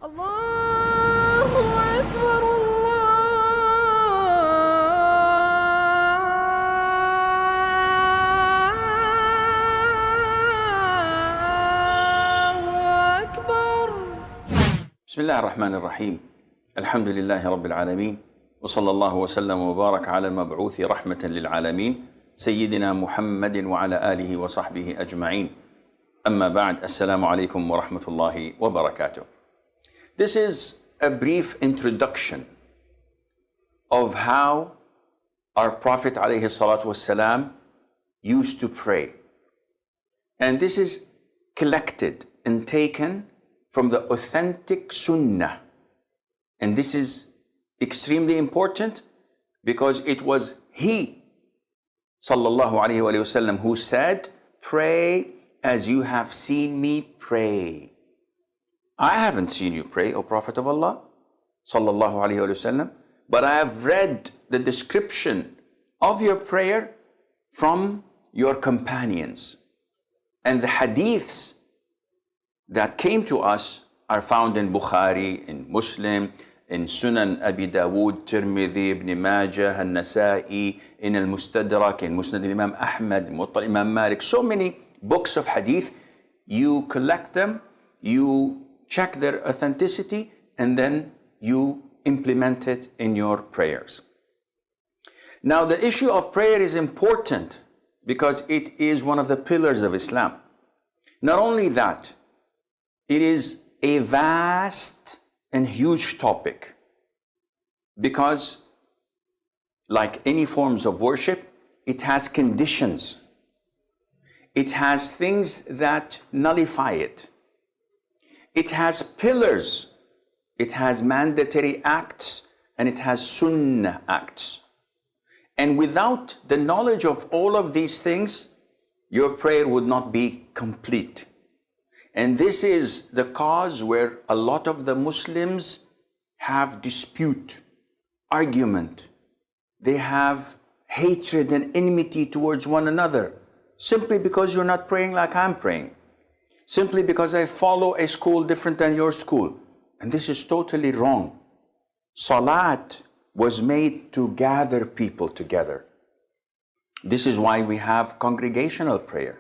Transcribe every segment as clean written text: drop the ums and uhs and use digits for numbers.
الله أكبر الله أكبر. بسم الله الرحمن الرحيم. الحمد لله رب العالمين، وصلى الله وسلم وبارك على المبعوث رحمة للعالمين سيدنا محمد وعلى آله وصحبه أجمعين. أما بعد، السلام عليكم ورحمة الله وبركاته. This is a brief introduction of how our Prophet ﷺ used to pray. And this is collected and taken from the authentic Sunnah. And this is extremely important because it was he, sallallahu alayhi wa sallam, who said, "Pray as you have seen me pray." I haven't seen you pray, O Prophet of Allah, sallallahu alayhi wa sallam, but I have read the description of your prayer from your companions. And the hadiths that came to us are found in Bukhari, in Muslim, in Sunan Abi Dawood, Tirmidhi, Ibn Majah, An-Nasa'i, in Al-Mustadrak, in Musnad Imam Ahmad, Muwatta Imam Malik, so many books of hadith. You collect them, you check their authenticity, and then you implement it in your prayers. Now, the issue of prayer is important because it is one of the pillars of Islam. Not only that, it is a vast and huge topic because, like any forms of worship, it has conditions. It has things that nullify it. It has pillars. It has mandatory acts, and it has sunnah acts. And without the knowledge of all of these things, your prayer would not be complete. And this is the cause where a lot of the Muslims have dispute, argument. They have hatred and enmity towards one another simply because you're not praying like I'm praying. Simply because I follow a school different than your school. And this is totally wrong. Salat was made to gather people together. This is why we have congregational prayer.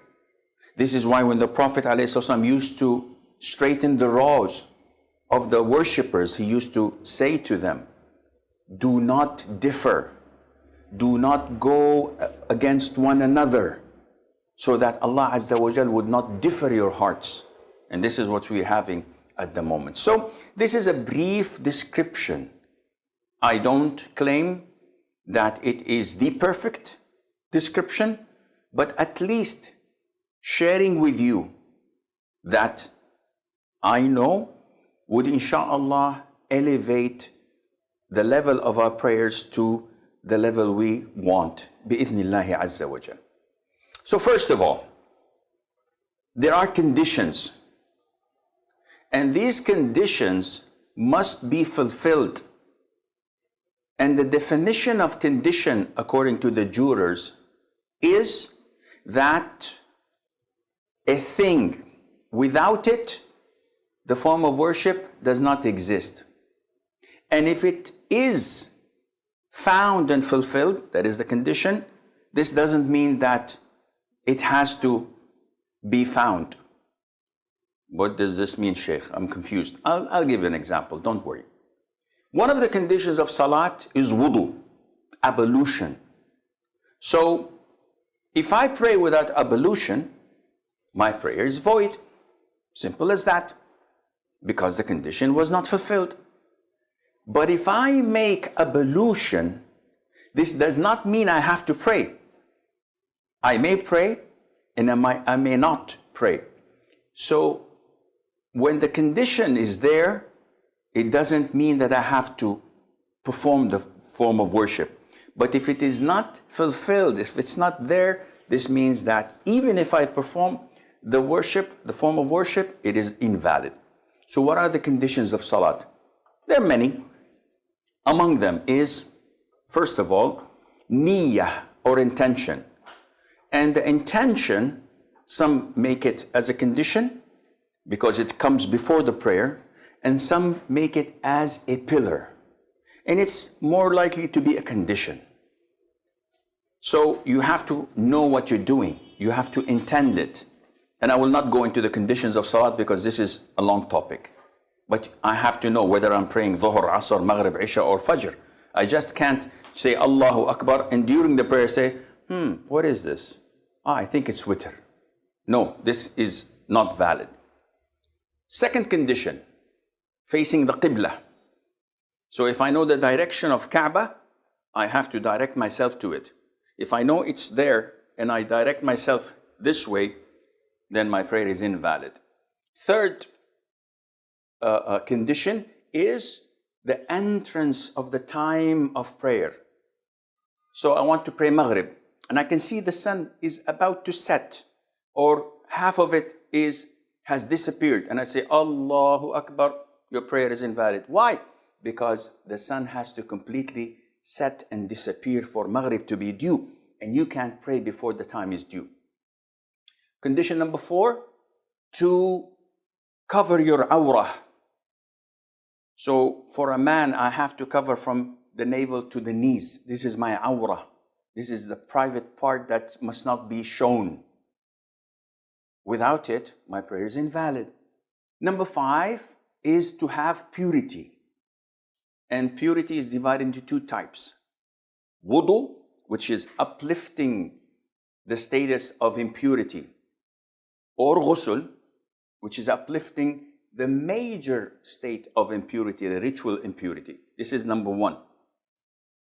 This is why when the Prophet ﷺ used to straighten the rows of the worshippers, he used to say to them, "Do not differ. Do not go against one another, so that Allah Azza wa Jal would not differ your hearts." And this is what we're having at the moment. So this is a brief description. I don't claim that it is the perfect description, but at least sharing with you that I know would insha'Allah elevate the level of our prayers to the level we want, bi'ithnillahi Azza wa Jal. So first of all, there are conditions. And these conditions must be fulfilled. And the definition of condition, according to the jurors, is that a thing, without it, the form of worship does not exist. And if it is found and fulfilled, that is the condition, this doesn't mean that it has to be found. What does this mean, Sheikh? I'm confused. I'll give you an example, don't worry. One of the conditions of salat is wudu, ablution. So, if I pray without ablution, my prayer is void. Simple as that. Because the condition was not fulfilled. But if I make ablution, this does not mean I have to pray. I may pray and I may not pray. So when the condition is there, it doesn't mean that I have to perform the form of worship. But if it is not fulfilled, if it's not there, this means that even if I perform the worship, the form of worship, it is invalid. So what are the conditions of salat? There are many. Among them is, first of all, niyyah, or intention. And the intention, some make it as a condition because it comes before the prayer, and some make it as a pillar. And it's more likely to be a condition. So you have to know what you're doing. You have to intend it. And I will not go into the conditions of salat because this is a long topic. But I have to know whether I'm praying Dhuhr, Asr, Maghrib, Isha or Fajr. I just can't say Allahu Akbar and during the prayer say, what is this? I think it's witr. No, this is not valid. Second condition, facing the Qibla. So if I know the direction of Kaaba, I have to direct myself to it. If I know it's there and I direct myself this way, then my prayer is invalid. Third condition is the entrance of the time of prayer. So I want to pray Maghrib and I can see the sun is about to set or half of it has disappeared and I say Allahu Akbar, your prayer is invalid. Why? Because the sun has to completely set and disappear for Maghrib to be due and you can't pray before the time is due. Condition number 4, to cover your awrah. So for a man, I have to cover from the navel to the knees. This is my awrah. This is the private part that must not be shown. Without it, my prayer is invalid. Number 5 is to have purity. And purity is divided into 2 types. Wudu, which is uplifting the status of impurity. Or ghusl, which is uplifting the major state of impurity, the ritual impurity. This is number 1.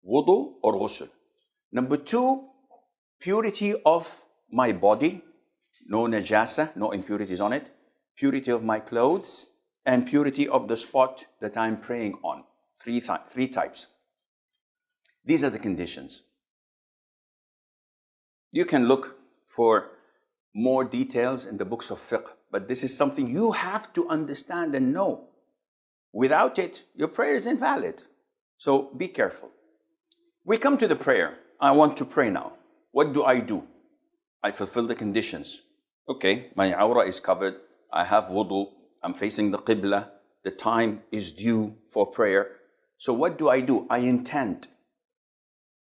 Wudu or ghusl. Number 2, purity of my body. No najasa, no impurities on it. Purity of my clothes and purity of the spot that I'm praying on. Three types. These are the conditions. You can look for more details in the books of fiqh, but this is something you have to understand and know. Without it, your prayer is invalid. So be careful. We come to the prayer. I want to pray now. What do? I fulfill the conditions. Okay, my awrah is covered. I have wudu. I'm facing the qibla. The time is due for prayer. So what do? I intend.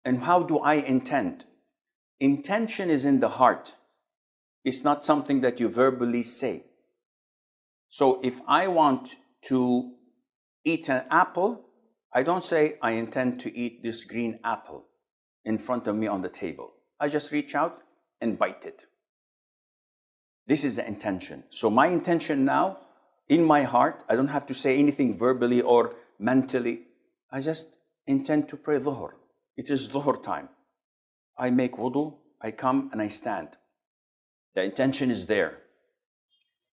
And how do I intend? Intention is in the heart. It's not something that you verbally say. So if I want to eat an apple, I don't say I intend to eat this green apple in front of me on the table. I just reach out and bite it. This is the intention. So my intention now, in my heart, I don't have to say anything verbally or mentally. I just intend to pray Dhuhr. It is Dhuhr time. I make wudu, I come and I stand. The intention is there.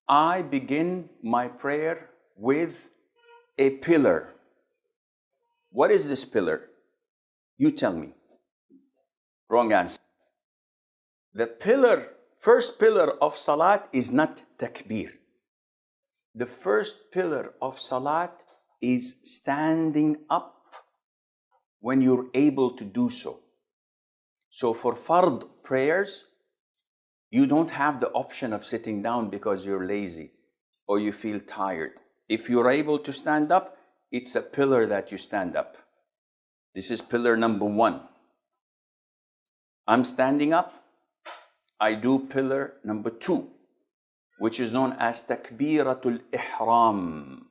I begin my prayer with a pillar. What is this pillar? You tell me. Wrong answer. The first pillar of salat is not takbir. The first pillar of salat is standing up when you're able to do so. So for fard prayers, you don't have the option of sitting down because you're lazy or you feel tired. If you're able to stand up, it's a pillar that you stand up. This is pillar number 1. I'm standing up. I do pillar number 2, which is known as takbiratul ihram.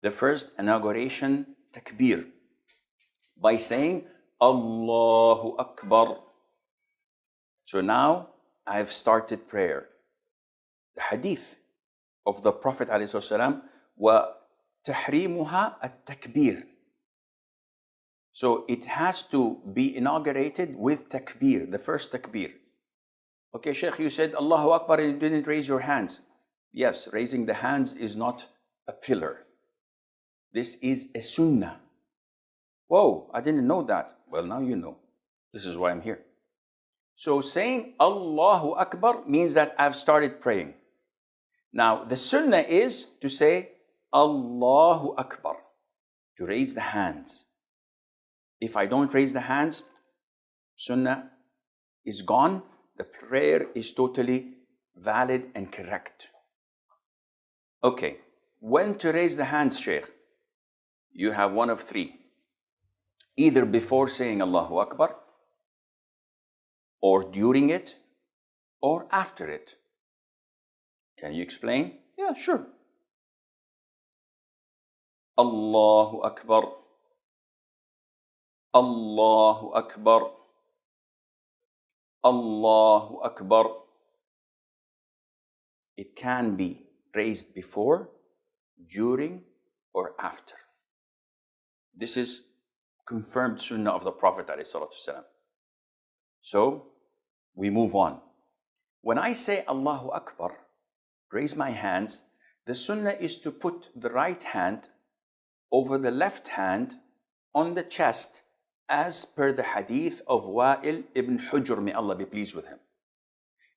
The first inauguration takbir by saying Allahu Akbar. So now I've started prayer. The hadith of the Prophet ﷺ, وَتَحْرِيمُهَا التَّكْبِيرِ. So it has to be inaugurated with takbir, the first takbir. Okay, Sheikh, you said Allahu Akbar and you didn't raise your hands. Yes, raising the hands is not a pillar. This is a sunnah. Whoa, I didn't know that. Well, now you know. This is why I'm here. So saying Allahu Akbar means that I've started praying. Now, the sunnah is to say Allahu Akbar, to raise the hands. If I don't raise the hands, sunnah is gone. The prayer is totally valid and correct. Okay, when to raise the hands, Shaykh? You have one of three. Either before saying Allahu Akbar, or during it, or after it. Can you explain? Yeah, sure. Allahu Akbar. Allahu Akbar. Allahu Akbar. It can be raised before, during, or after. This is confirmed sunnah of the Prophet ﷺ. So, we move on. When I say Allahu Akbar, raise my hands, the sunnah is to put the right hand over the left hand on the chest, as per the hadith of Wa'il ibn Hujr, may Allah be pleased with him.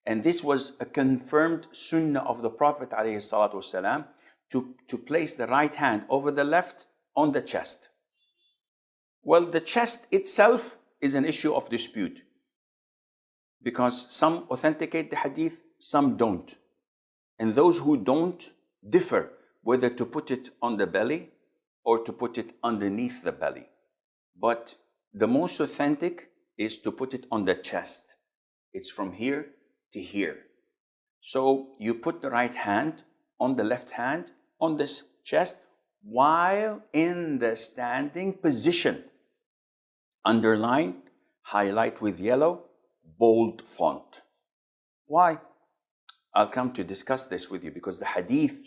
And this was a confirmed sunnah of the Prophet ﷺ to place the right hand over the left on the chest. Well, the chest itself is an issue of dispute, because some authenticate the hadith, some don't. And those who don't differ whether to put it on the belly or to put it underneath the belly. But the most authentic is to put it on the chest. It's from here to here. So you put the right hand on the left hand on this chest while in the standing position. Underline, highlight with yellow, bold font. Why? I'll come to discuss this with you, because the hadith,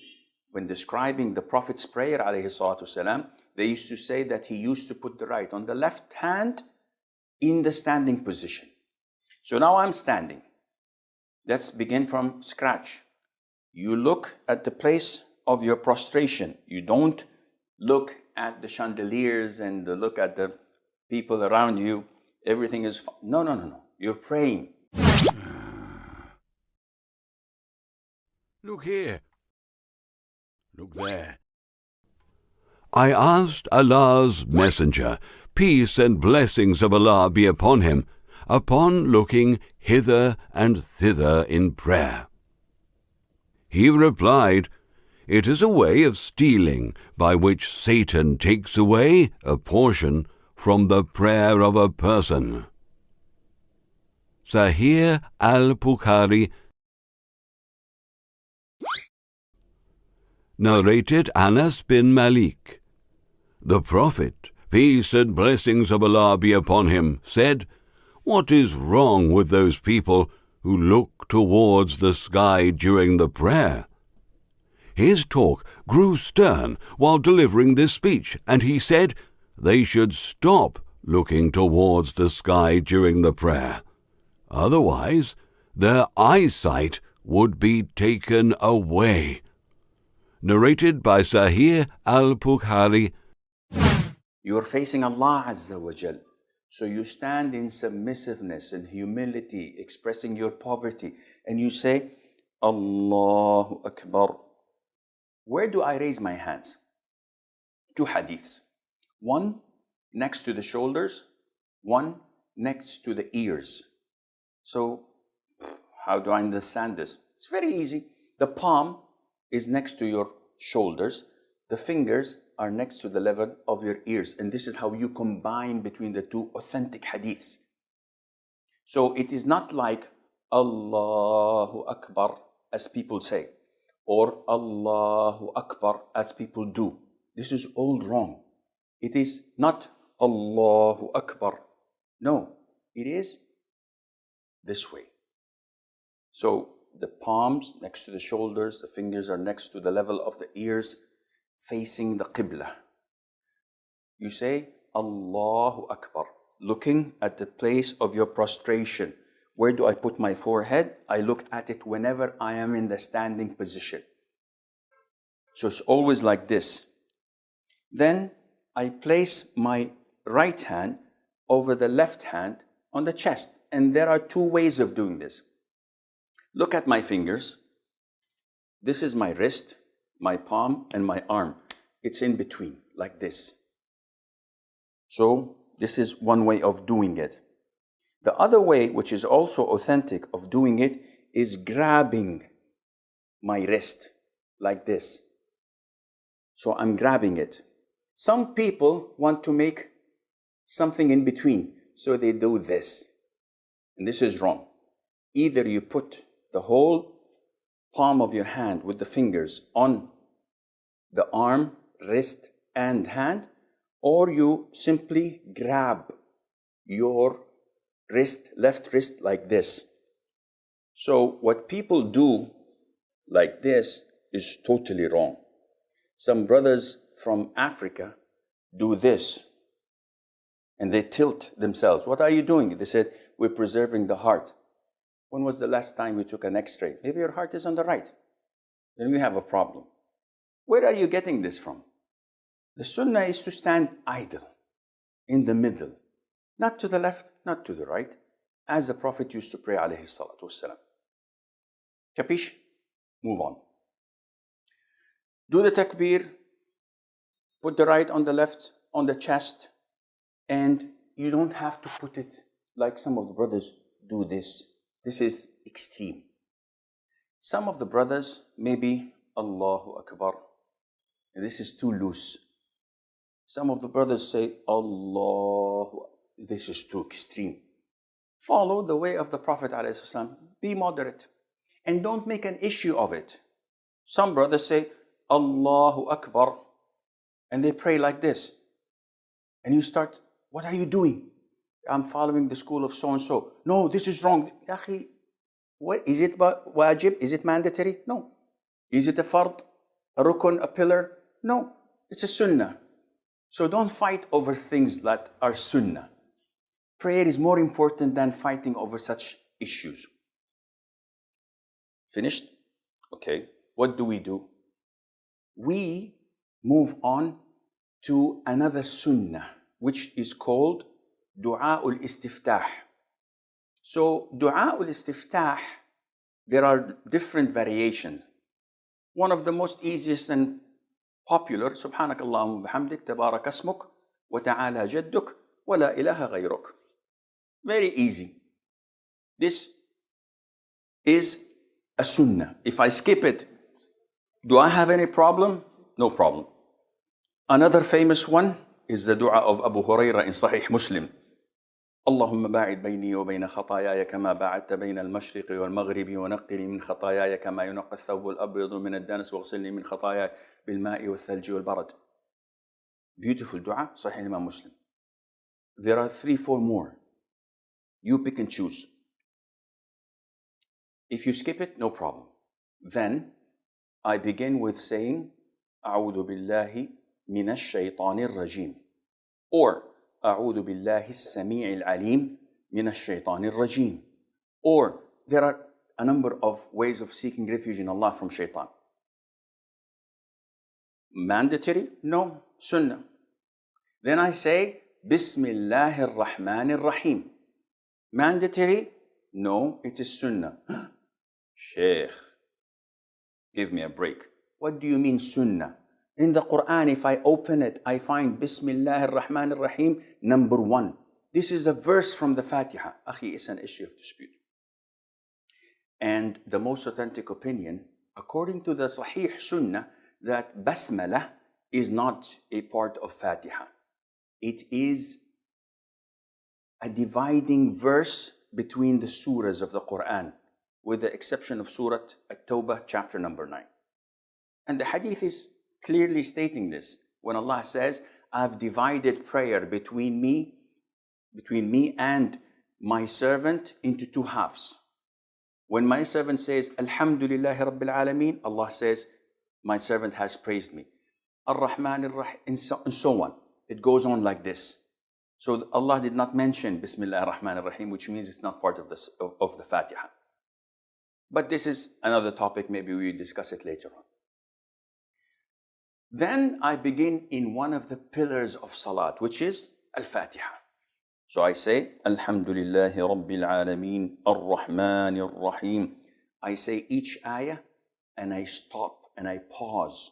when describing the Prophet's prayer, ﷺ, they used to say that he used to put the right on the left hand in the standing position. So now I'm standing. Let's begin from scratch. You look at the place of your prostration. You don't look at the chandeliers and look at the people around you. Everything is fine. No. You're praying. Look here. Look there. I asked Allah's Messenger, peace and blessings of Allah be upon him, upon looking hither and thither in prayer. He replied, it is a way of stealing by which Satan takes away a portion from the prayer of a person. Sahih al-Bukhari, narrated Anas bin Malik. The Prophet, peace and blessings of Allah be upon him, said, what is wrong with those people who look towards the sky during the prayer? His talk grew stern while delivering this speech, and he said they should stop looking towards the sky during the prayer. Otherwise, their eyesight would be taken away. Narrated by Sahih al-Bukhari. You're facing Allah Azza wa Jal. So you stand in submissiveness and humility, expressing your poverty, and you say, Allahu Akbar. Where do I raise my hands? Two hadiths. One next to the shoulders, one next to the ears. So how do I understand this? It's very easy. The palm is next to your shoulders. The fingers are next to the level of your ears. And this is how you combine between the two authentic hadiths. So it is not like Allahu Akbar, as people say, or Allahu Akbar, as people do. This is all wrong. It is not Allahu Akbar. No, it is this way. So the palms next to the shoulders, the fingers are next to the level of the ears, facing the Qibla. You say Allahu Akbar, looking at the place of your prostration. Where do I put my forehead? I look at it whenever I am in the standing position. So it's always like this. Then I place my right hand over the left hand on the chest. And there are two ways of doing this. Look at my fingers. This is my wrist, my palm, and my arm. It's in between, like this. So this is one way of doing it. The other way, which is also authentic of doing it, is grabbing my wrist like this. So I'm grabbing it. Some people want to make something in between, so they do this. And this is wrong. Either you put the whole palm of your hand with the fingers on the arm, wrist, and hand, or you simply grab your wrist, left wrist, like this. So what people do like this is totally wrong. Some brothers from Africa do this, and they tilt themselves. What are you doing? They said, we're preserving the heart. When was the last time you took an x-ray? Maybe your heart is on the right. Then we have a problem. Where are you getting this from? The sunnah is to stand idle, in the middle, not to the left, not to the right, as the Prophet used to pray, alayhi salatu wassalam. Capish? Move on. Do the takbir, put the right on the left, on the chest, and you don't have to put it like some of the brothers do this. This is extreme. Some of the brothers, maybe Allahu Akbar. This is too loose. Some of the brothers say Allahu. This is too extreme. Follow the way of the Prophet ﷺ. Be moderate. And don't make an issue of it. Some brothers say Allahu Akbar, and they pray like this. And you start, what are you doing? I'm following the school of so-and-so. No, this is wrong. Akhi, what, is it wajib? Is it mandatory? No. Is it a fard, a rukun, a pillar? No. It's a sunnah. So don't fight over things that are sunnah. Prayer is more important than fighting over such issues. Finished? Okay. What do? We move on to another sunnah, which is called Du'a'ul Istiftah. So Du'a'ul Istiftah, there are different variations. One of the most easiest and popular, Subhanakallahumma bihamdik, tabarak asmuk, wa ta'ala jadduk, wa la ilaha ghayruk. Very easy. This is a sunnah. If I skip it, do I have any problem? No problem. Another famous one is the dua of Abu Huraira in Sahih Muslim. اللهم باعد بيني وبين خطاياي كما باعدت بين المشرق والمغرب ونقني من خطاياي كما ينقى الثوب الأبيض من الدنس واغسلني من خطاياي بالماء والثلج والبرد. Beautiful dua, Sahih Imam Muslim. There are 3-4 more. You pick and choose. If you skip it, no problem. Then I begin with saying أعوذ بالله من الشيطان الرجيم, or أعوذ بالله السميع العليم من الشيطان الرجيم. Or there are a number of ways of seeking refuge in Allah from shaitan. Mandatory? No. Sunnah. Then I say Bismillah ar-Rahman ar-Rahim. Mandatory? No, it is sunnah. Sheikh, give me a break. What do you mean sunnah? In the Quran, if I open it, I find Bismillah ar-Rahman ar-Rahim, number 1. This is a verse from the Fatiha. Akhi, it's an issue of dispute. And the most authentic opinion, according to the Sahih Sunnah, that Basmalah is not a part of Fatiha. It is a dividing verse between the surahs of the Quran, with the exception of Surah At-Tawbah, chapter number 9. And the hadith is clearly stating this. When Allah says, I've divided prayer between me and my servant into 2 halves. When my servant says, Alhamdulillahi Rabbil Alameen, Allah says, my servant has praised me. Ar-Rahman ar-Rahim, and so on. It goes on like this. So Allah did not mention Bismillah ar-Rahman ar-Rahim, which means it's not part of the Fatiha. But this is another topic, maybe we discuss it later on. Then I begin in one of the pillars of Salat, which is Al-Fatiha. So I say, Alhamdulillahi Rabbil Alameen, Ar-Rahman Ar-Rahim. I say each ayah and I stop and I pause.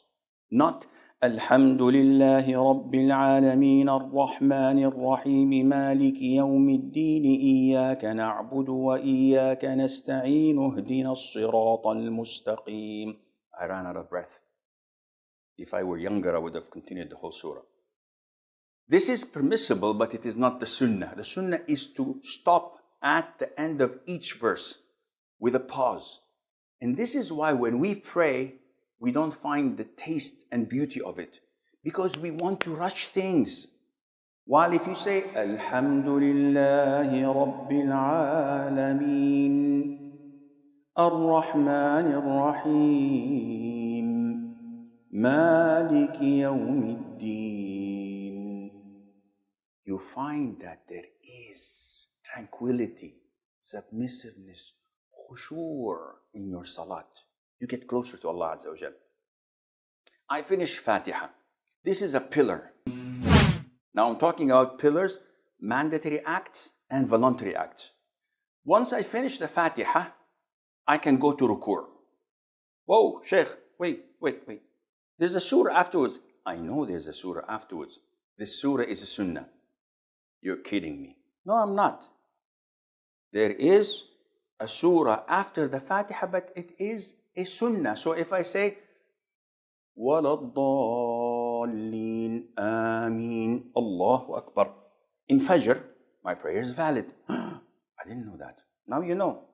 Not Alhamdulillahi Rabbil Alameen, Ar-Rahman Ar-Rahim, Maliki Yawmiddin, Iyaka na'budu wa Iyaka nasta'een, Uhdina as-Sirata al-Mustaqim. I ran out of breath. If I were younger, I would have continued the whole surah. This is permissible, but it is not the sunnah. The sunnah is to stop at the end of each verse with a pause. And this is why when we pray, we don't find the taste and beauty of it, because we want to rush things. While if you say, Alhamdulillahi Rabbil Alameen, Ar-Rahman Ar-Rahim, Maliki Yawmiddin, you find that there is tranquility, submissiveness, khushu' in your salat. You get closer to Allah Azza wa Jal. I finish Fatiha. This is a pillar. Now I'm talking about pillars, mandatory acts and voluntary acts. Once I finish the Fatiha, I can go to ruku'. Whoa, Sheikh, wait. There's a surah afterwards. I know there's a surah afterwards. This surah is a sunnah. You're kidding me. No, I'm not. There is a surah after the Fatiha, but it is a sunnah. So if I say, وَلَضَّالِّينَ آمين Allahu Akbar, in Fajr, my prayer is valid. I didn't know that. Now you know.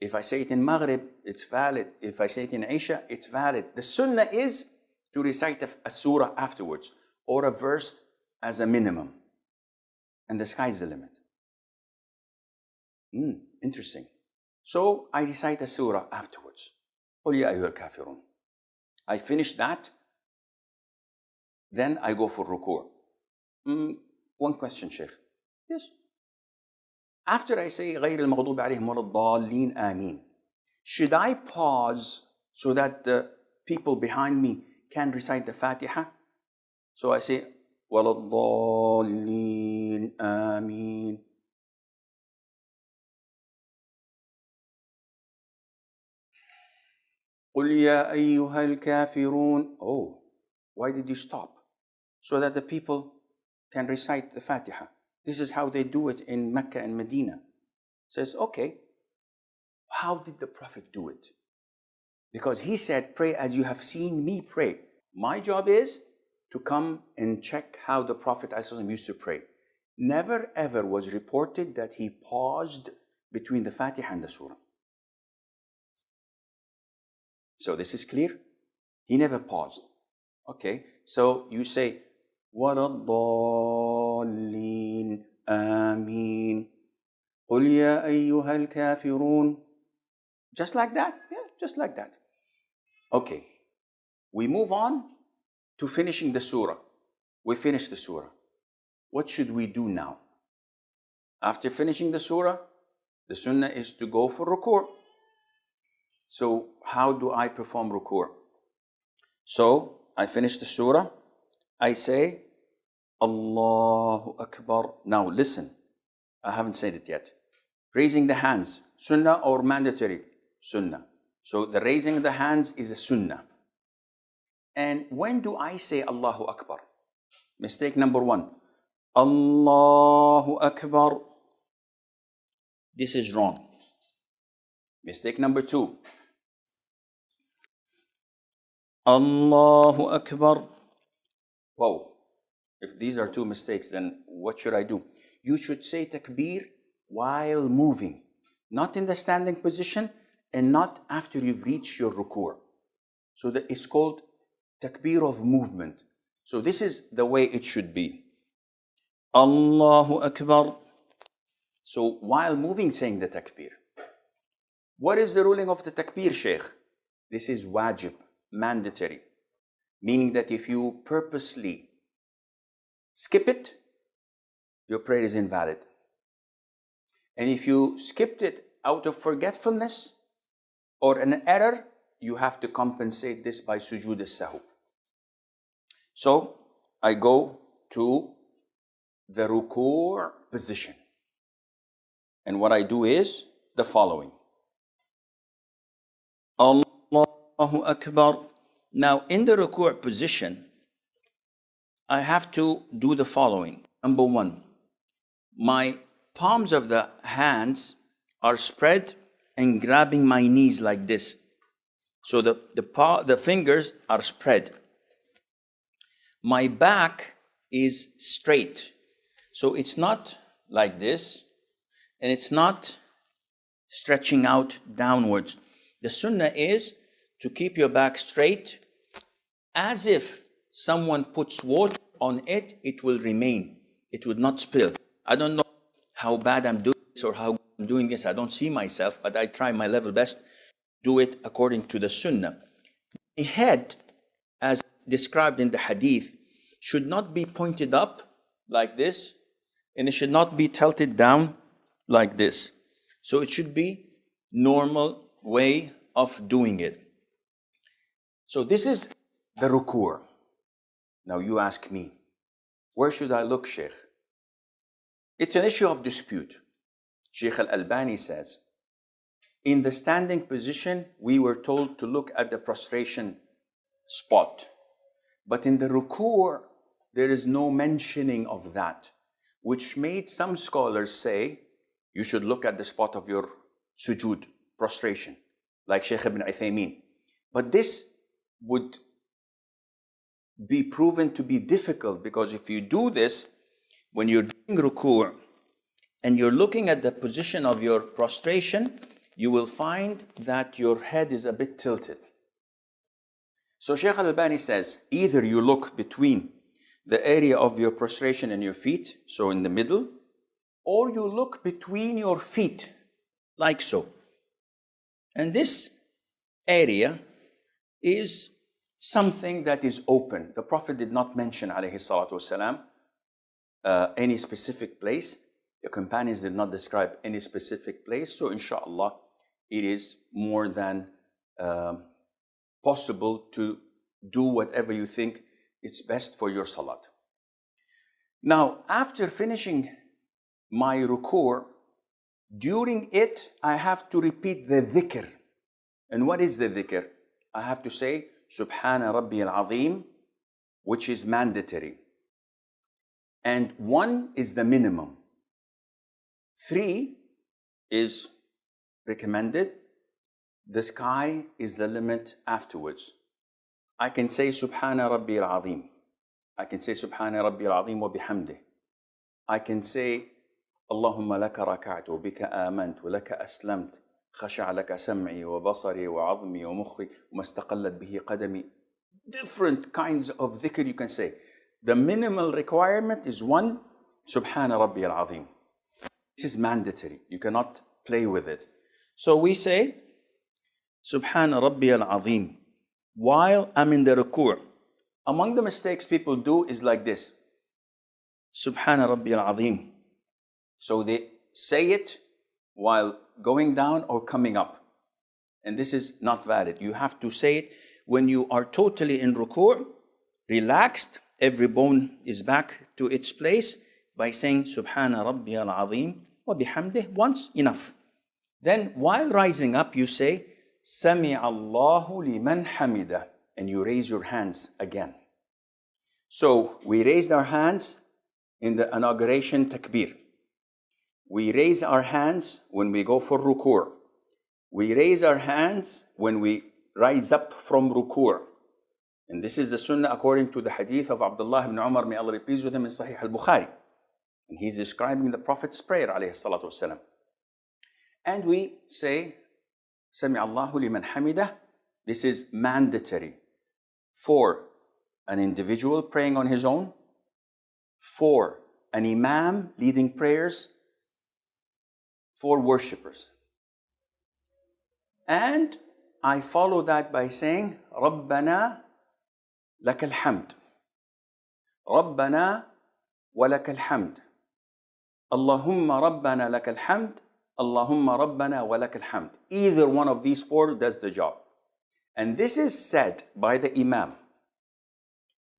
If I say it in Maghrib, it's valid. If I say it in Isha, it's valid. The sunnah is to recite a surah afterwards, or a verse as a minimum. And the sky's the limit. Interesting. So I recite a surah afterwards. قُلْ يَا أَيُّهَا الْكَافِرُونَ. I finish that, then I go for ruku'. One question, Sheikh. Yes. After I say غَيْرِ الْمَغْضُوبِ عَلَيْهِمْ وَلَا الضَّالِّينَ آمين, should I pause so that the people behind me can recite the Fatiha? So I say وَلَا الضَّالِّينَ آمين. قُلْ يَا أَيُّهَا الْكَافِرُونَ. Oh, why did you stop? So that the people can recite the Fatiha. This is how they do it in Mecca and Medina. Says, okay, how did the Prophet do it? Because he said, pray as you have seen me pray. My job is to come and check how the Prophet ﷺ used to pray. Never ever was reported that he paused between the Fatiha and the Surah. So this is clear? He never paused. Okay, so you say, وَلَا الضَّالِّينَ آمين قُلْ يَا أَيُّهَا الْكَافِرُونَ. Just like that? Yeah, just like that. Okay, we move on to finishing the surah. We finish the surah. What should we do now? After finishing the surah, the sunnah is to go for ruku'. So how do I perform ruku'? So I finish the surah. I say, Allahu Akbar. Now listen, I haven't said it yet. Raising the hands, sunnah or mandatory? Sunnah. So the raising of the hands is a sunnah. And when do I say Allahu Akbar? Mistake number one. Allahu Akbar. This is wrong. Mistake number two. Allahu Akbar. Whoa. If these are two mistakes, then what should I do? You should say takbir while moving, not in the standing position and not after you've reached your ruku'. So that it's called takbir of movement. So this is the way it should be. Allahu Akbar. So while moving, saying the takbir. What is the ruling of the takbir, Sheikh? This is wajib, mandatory. Meaning that if you purposely skip it, your prayer is invalid. And if you skipped it out of forgetfulness or an error, you have to compensate this by sujood as-sahw. So I go to the ruku' position. And what I do is the following. Allahu Akbar. Now in the ruku' position, I have to do the following. Number one, my palms of the hands are spread and grabbing my knees like this. So the fingers are spread. My back is straight. So it's not like this, and it's not stretching out downwards. The sunnah is to keep your back straight, as if someone puts water on it, it will remain. It would not spill. I don't know how bad I'm doing this or how I'm doing this. I don't see myself, but I try my level best to do it according to the sunnah. The head, as described in the hadith, should not be pointed up like this, and it should not be tilted down like this. So it should be normal way of doing it. So this is the ruku'. Now you ask me, where should I look, Sheikh? It's an issue of dispute. Sheikh Al-Albani says, in the standing position, we were told to look at the prostration spot. But in the ruku', there is no mentioning of that, which made some scholars say, you should look at the spot of your sujood, prostration, like Sheikh Ibn Uthaymeen. But this would be proven to be difficult, because if you do this, when you're doing ruku' and you're looking at the position of your prostration, you will find that your head is a bit tilted. So Sheikh Al-Albani says, either you look between the area of your prostration and your feet, so in the middle, or you look between your feet, like so. And this area is something that is open. The Prophet did not mention, alayhi salatu wasalam, any specific place. The companions did not describe any specific place. So inshallah, it is more than possible to do whatever you think is best for your salat. Now, after finishing my ruku', during it, I have to repeat the dhikr. And what is the dhikr? I have to say, Subhana Rabbi al-Azim, which is mandatory. And 1 is the minimum. 3 is recommended. The sky is the limit afterwards. I can say Subhana Rabbi al-Azim. I can say Subhana Rabbi al-Azim wa bihamdih. I can say Allahumma laka raka'tu, bika amantu, laka aslamt, khasha'a laka sam'i wa basari wa 'azmi wa mukhi wa mastaqallat bihi qadami. Different kinds of dhikr you can say. The minimal requirement is 1, Subhana Rabbi al-Azim. This is mandatory. You cannot play with it. So we say Subhana Rabbi al-Azim while I'm in the ruku'. Among the mistakes people do is like this. Subhana Rabbi al-Azim. So they say it while going down or coming up. And this is not valid. You have to say it when you are totally in ruku', relaxed, every bone is back to its place, by saying Subhana Rabbi al-Azim wa bihamdih once, enough. Then while rising up, you say Sami Allahu liman hamidah, and you raise your hands again. So we raised our hands in the inauguration takbir. We raise our hands when we go for ruku'. We raise our hands when we rise up from ruku'. And this is the sunnah according to the hadith of Abdullah ibn Umar, may Allah be pleased with him, in Sahih al-Bukhari. And he's describing the Prophet's prayer, alayhi salatu wasalam. And we say, Sami Allahu liman hamidah. This is mandatory for an individual praying on his own, for an imam leading prayers, for worshippers. And I follow that by saying, Rabbana laka alhamd. Rabbana wa laka alhamd. Allahumma Rabbana laka alhamd. Allahumma Rabbana wa laka alhamd. Either one of these 4 does the job. And this is said by the imam,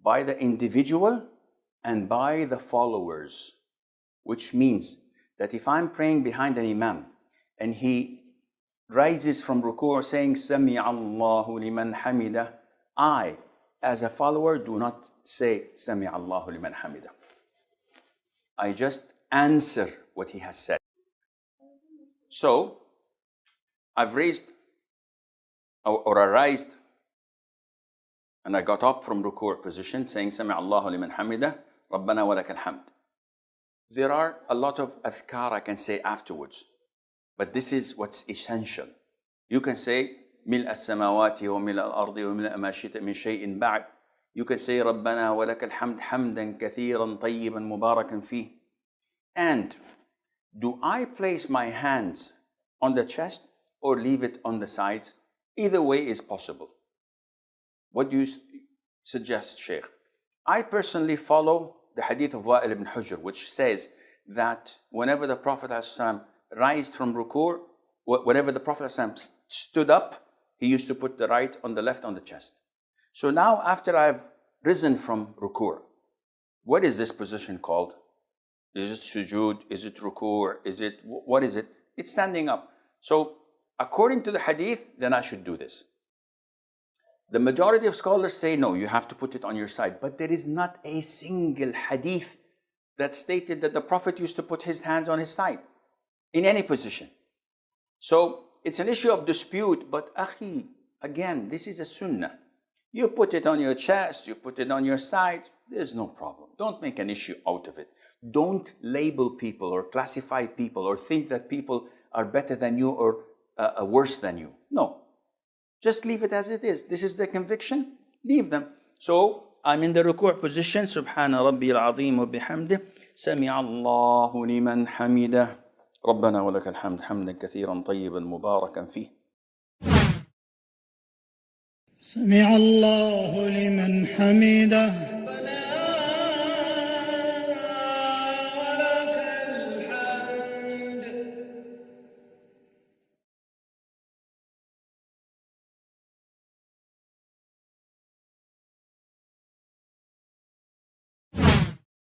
by the individual, and by the followers. Which means that if I'm praying behind an imam and he rises from ruku' saying Sami Allahu liman hamidah, I, as a follower, do not say Sami Allahu liman hamidah. I just answer what he has said. So I've raised or I raised and I got up from ruku' position saying Sami Allahu liman hamidah, Rabbana wa lakal hamd. There are a lot of adhkar I can say afterwards, but this is what's essential. You can say ملء السماوات وملء الأرض وملء ما شئت من شيء بعد. You can say ربنا ولك الحمد حمدا كثيرا طيبا مباركا فيه. And do I place my hands on the chest or leave it on the sides? Either way is possible. What do you suggest, Sheikh? I personally follow the hadith of Wa'il ibn Hujr, which says that whenever the Prophet ﷺ raised from ruku', whenever the Prophet ﷺ stood up, he used to put the right on the left on the chest. So now after I've risen from ruku', what is this position called? Is it sujood? Is it ruku'? What is it? It's standing up. So according to the hadith, then I should do this. The majority of scholars say no, you have to put it on your side. But there is not a single hadith that stated that the Prophet used to put his hands on his side in any position. So it's an issue of dispute, but akhi, again, this is a sunnah. You put it on your chest, you put it on your side, there's no problem. Don't make an issue out of it. Don't label people or classify people or think that people are better than you or worse than you. No. Just leave it as it is. This is the conviction. Leave them. So I'm in the ruku' position. Subhana Rabbi al-Azim wa bihamdih. Sami'a Allahu liman hamidah. ربنا ولك الحمد حمدا كثيرا طيبا مباركا فيه. سمع الله لمن حمده.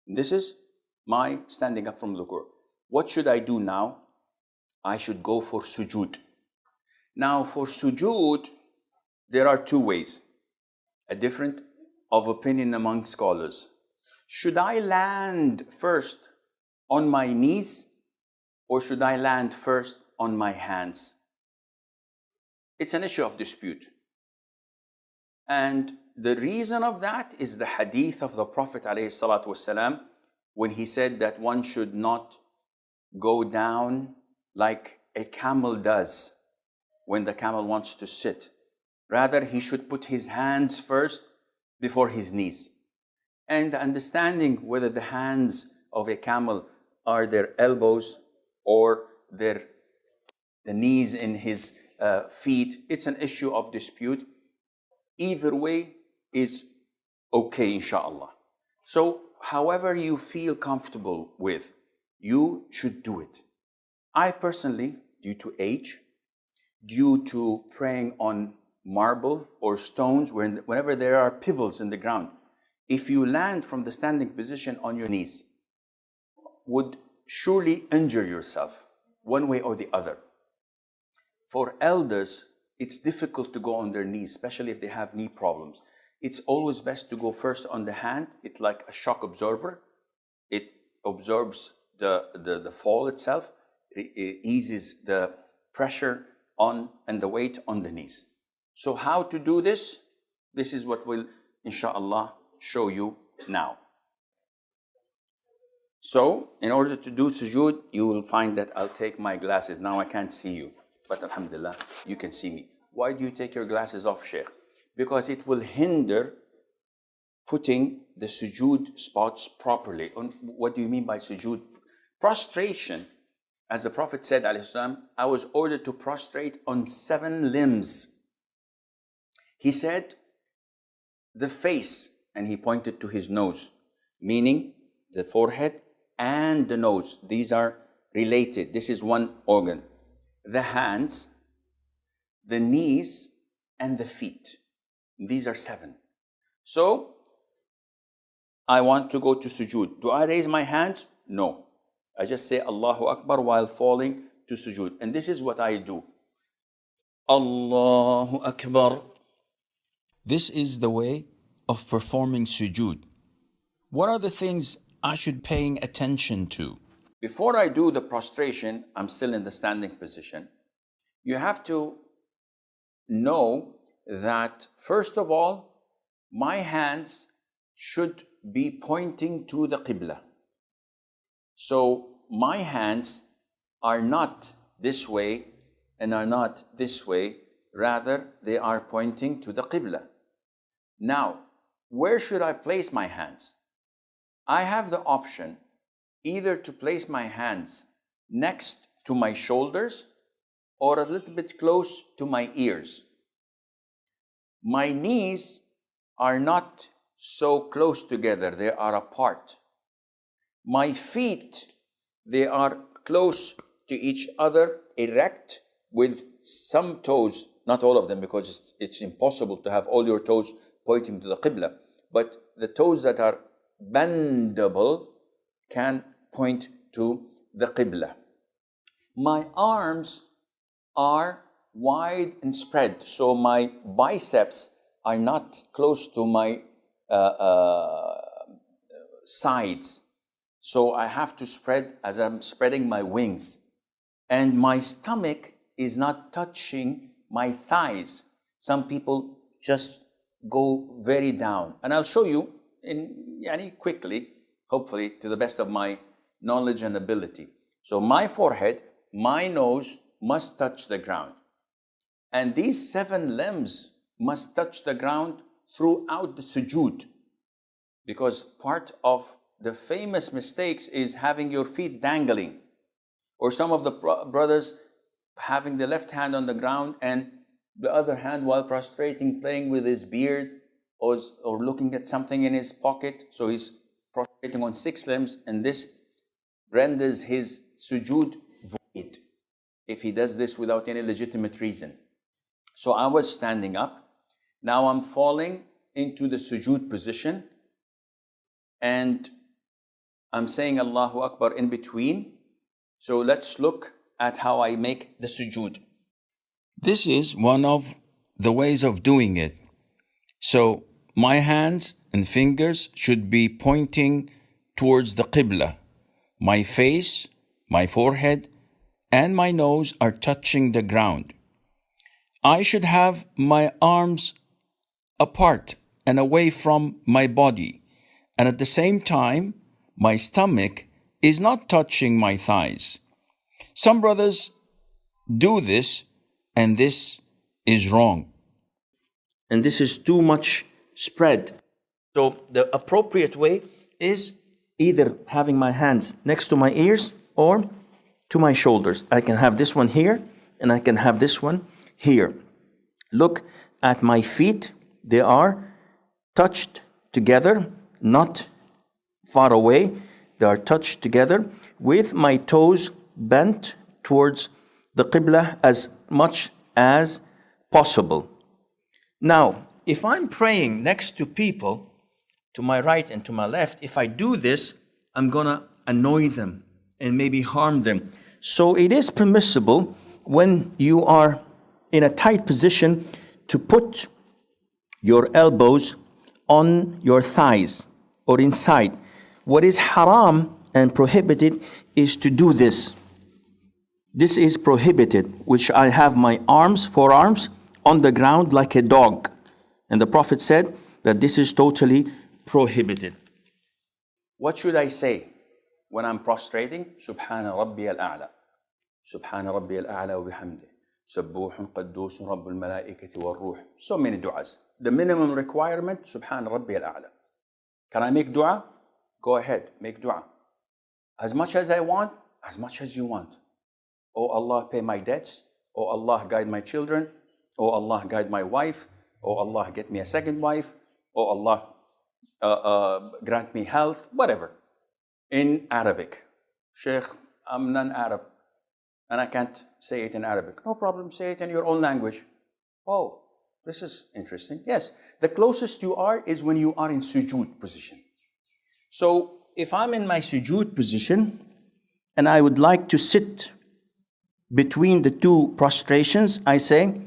This is my standing up from ruku'. What should I do now? I should go for sujood. Now for sujood, there are two ways. A different of opinion among scholars. Should I land first on my knees or should I land first on my hands? It's an issue of dispute. And the reason of that is the hadith of the Prophet ﷺ when he said that one should not go down like a camel does when the camel wants to sit. Rather, he should put his hands first before his knees. And understanding whether the hands of a camel are their elbows or the knees in his feet, it's an issue of dispute. Either way is okay, inshallah. So, however you feel comfortable with, you should do it. I personally, due to age, due to praying on marble or stones, whenever there are pebbles in the ground, if you land from the standing position on your knees, would surely injure yourself one way or the other. For elders, it's difficult to go on their knees, especially if they have knee problems. It's always best to go first on the hand. It's like a shock absorber. It absorbs the fall itself. It eases the pressure on and the weight on the knees. So how to do this? This is what we'll, inshallah, show you now. So, in order to do sujood, you will find that I'll take my glasses. Now I can't see you, but alhamdulillah, you can see me. Why do you take your glasses off, Sheikh? Because it will hinder putting the sujood spots properly. What do you mean by sujood? Prostration. As the Prophet said, I was ordered to prostrate on 7 limbs. He said, the face, and he pointed to his nose, meaning the forehead and the nose. These are related. This is one organ. The hands, the knees, and the feet. These are 7. So, I want to go to sujood. Do I raise my hands? No. I just say Allahu Akbar while falling to sujood. And this is what I do. Allahu Akbar. This is the way of performing sujood. What are the things I should pay attention to? Before I do the prostration, I'm still in the standing position. You have to know that, first of all, my hands should be pointing to the Qibla. So my hands are not this way and are not this way, rather they are pointing to the Qibla. Now, where should I place my hands? I have the option either to place my hands next to my shoulders or a little bit close to my ears. My knees are not so close together, they are apart. My feet, they are close to each other, erect, with some toes, not all of them, because it's impossible to have all your toes pointing to the Qibla, but the toes that are bendable can point to the Qibla. My arms are wide and spread, so my biceps are not close to my sides. So I have to spread as I'm spreading my wings. And my stomach is not touching my thighs. Some people just go very down. And I'll show you quickly, hopefully to the best of my knowledge and ability. So my forehead, my nose must touch the ground. And these 7 limbs must touch the ground throughout the sujood. Because part of the famous mistakes is having your feet dangling. Or some of the brothers having the left hand on the ground and the other hand while prostrating, playing with his beard or looking at something in his pocket. So he's prostrating on 6 limbs, and this renders his sujood void if he does this without any legitimate reason. So I was standing up. Now I'm falling into the sujood position, and I'm saying Allahu Akbar in between. So let's look at how I make the sujood. This is one of the ways of doing it. So my hands and fingers should be pointing towards the Qibla. My face, my forehead, and my nose are touching the ground. I should have my arms apart and away from my body. And at the same time, my stomach is not touching my thighs. Some brothers do this, and this is wrong. And this is too much spread. So the appropriate way is either having my hands next to my ears or to my shoulders. I can have this one here, and I can have this one here. Look at my feet. They are touched together, not far away. They are touched together with my toes bent towards the Qibla as much as possible. Now, if I'm praying next to people, to my right and to my left, if I do this, I'm gonna annoy them and maybe harm them. So it is permissible when you are in a tight position to put your elbows on your thighs or inside. What is haram and prohibited is to do this. This is prohibited, which I have my forearms on the ground like a dog. And the Prophet said that this is totally prohibited. What should I say when I'm prostrating? Subhana Rabbi al-A'la. Subhana Rabbi al-A'la wa bihamdih. Sabbuhun qaddusun Rabbul malaikati wal ruh. So many du'as. The minimum requirement, Subhana Rabbi al-A'la. Can I make dua? Go ahead, make dua. As much as I want, as much as you want. Oh Allah, pay my debts. Oh Allah, guide my children. Oh Allah, guide my wife. Oh Allah, get me a second wife. Oh Allah, grant me health, whatever. In Arabic. Sheikh, I'm non-Arab and I can't say it in Arabic. No problem, say it in your own language. Oh, this is interesting. Yes, the closest you are is when you are in sujood position. So if I'm in my sujood position and I would like to sit between the 2 prostrations, I say,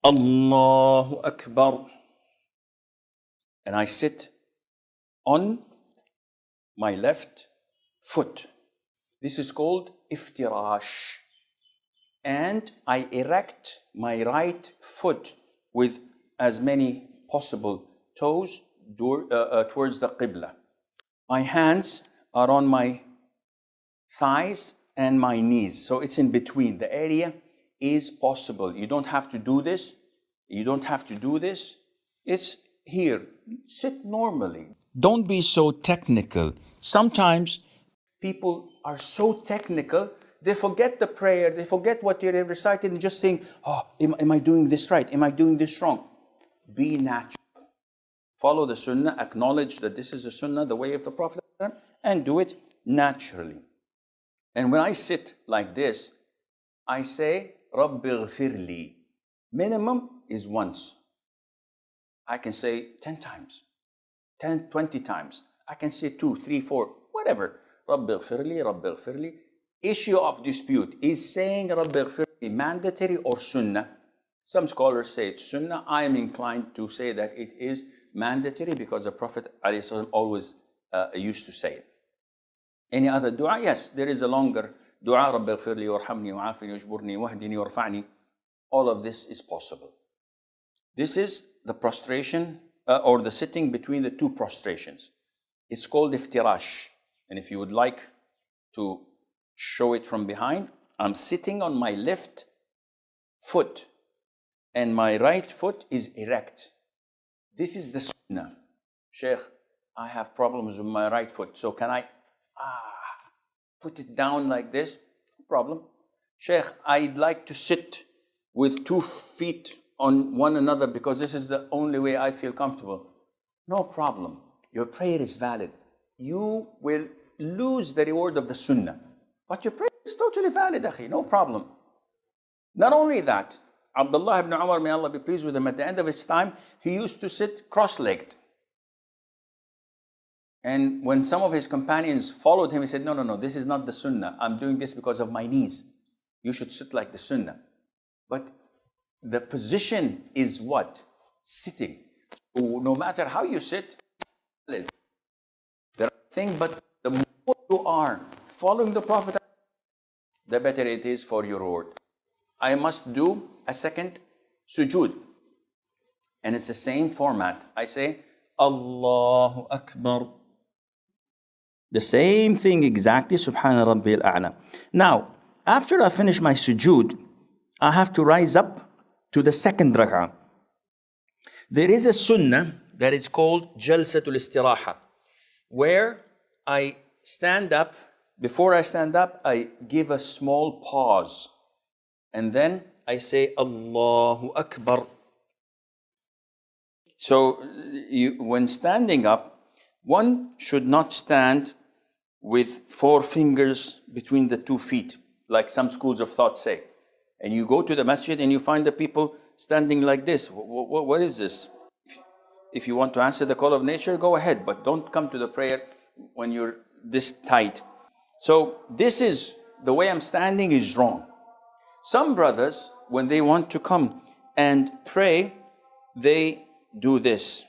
Allahu Akbar. And I sit on my left foot. This is called iftirash. and I erect my right foot with as many possible toes towards the Qibla. My hands are on my thighs and my knees, so it's in between. The area is possible. You don't have to do this. You don't have to do this. It's here. Sit normally. Don't be so technical. Sometimes people are so technical, they forget the prayer, they forget what you're reciting, and just think, oh, am I doing this right? Am I doing this wrong? Be natural. Follow the sunnah, acknowledge that this is the sunnah, the way of the Prophet, and do it naturally. And when I sit like this, I say, Rabbi ghfirli. Minimum is once. I can say 10 times, 10, 20 times. I can say 2, 3, 4, whatever. Rabbi ghfirli, Rabbi ghfirli. Issue of dispute. Is saying Rabbi ghfirli mandatory or sunnah? Some scholars say it's sunnah. I am inclined to say that it is mandatory because the Prophet ﷺ always used to say it. Any other dua? Yes, there is a longer dua. Rabbi ghfirli warhamni wa'afini wajburni wahdini warfa'ni. All of this is possible. This is the prostration or the sitting between the two prostrations. It's called iftirash. And if you would like to show it from behind, I'm sitting on my left foot and my right foot is erect. This is the sunnah. Sheikh, I have problems with my right foot, so can I put it down like this? No problem. Sheikh, I'd like to sit with 2 feet on one another because this is the only way I feel comfortable. No problem. Your prayer is valid. You will lose the reward of the sunnah, but your prayer is totally valid, akhi. No problem. Not only that, Abdullah ibn Umar, may Allah be pleased with him, at the end of his time, he used to sit cross-legged. And when some of his companions followed him, he said, no, this is not the sunnah. I'm doing this because of my knees. You should sit like the sunnah. But the position is what? Sitting. So no matter how you sit, the right thing, but the more you are following the Prophet, the better it is for your reward. I must do a second sujood. And it's the same format. I say, Allahu Akbar. The same thing exactly, Subhana Rabbil A'la. Now, after I finish my sujood, I have to rise up to the second rak'ah. There is a sunnah that is called Jalsatul Istiraha, where I stand up. Before I stand up, I give a small pause. And then I say, Allahu Akbar. So when standing up, one should not stand with 4 fingers between the 2 feet, like some schools of thought say. And you go to the masjid and you find the people standing like this. What is this? If you want to answer the call of nature, go ahead, but don't come to the prayer when you're this tight. So this is, the way I'm standing is wrong. Some brothers, when they want to come and pray, they do this.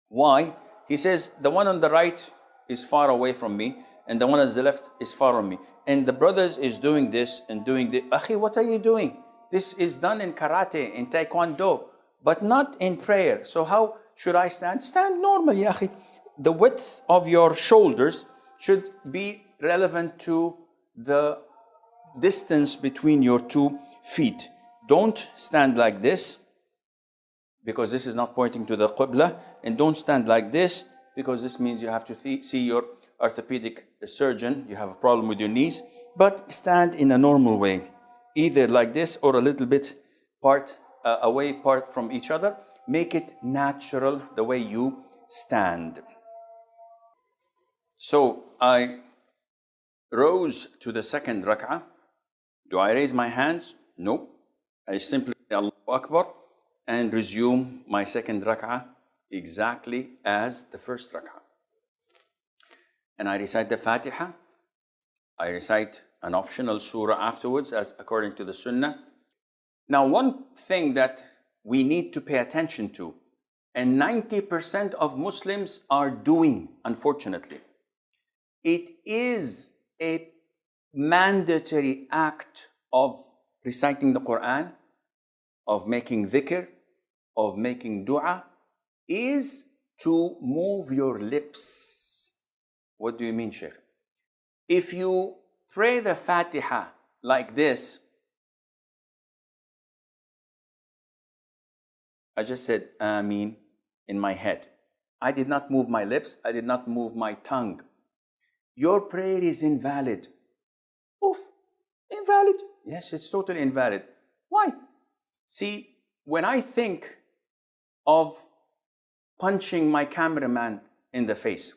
Why? He says, the one on the right is far away from me, and the one on the left is far from me. And the brothers is doing this and doing this. Akhi, what are you doing? This is done in karate, in taekwondo, but not in prayer. So how should I stand? Stand normally, akhi. The width of your shoulders should be relevant to the distance between your 2 feet. Don't stand like this, because this is not pointing to the Qibla, and don't stand like this, because this means you have to see your orthopedic surgeon, you have a problem with your knees. But stand in a normal way, either like this or a little bit away from each other. Make it natural the way you stand. So I rose to the second rak'ah. Do I raise my hands? No. I simply say Allahu Akbar and resume my second rak'ah exactly as the first rak'ah. And I recite the Fatiha. I recite an optional surah afterwards, as according to the Sunnah. Now, one thing that we need to pay attention to, and 90% of Muslims are doing, unfortunately, it is a mandatory act of reciting the Quran, of making dhikr, of making dua, is to move your lips. What do you mean, Sheikh? If you pray the Fatiha like this, I just said Ameen in my head. I did not move my lips, I did not move my tongue. Your prayer is invalid. Oof, invalid? Yes, it's totally invalid. Why? See, when I think of punching my cameraman in the face,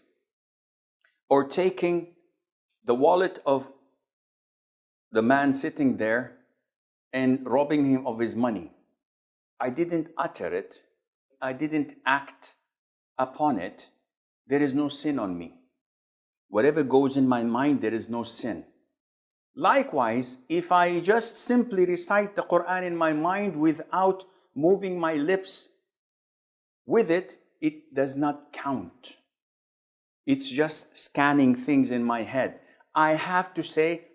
or taking the wallet of the man sitting there and robbing him of his money, I didn't utter it, I didn't act upon it, there is no sin on me. Whatever goes in my mind, there is no sin. Likewise, if I just simply recite the Quran in my mind without moving my lips with it, it does not count. It's just scanning things in my head. I have to say,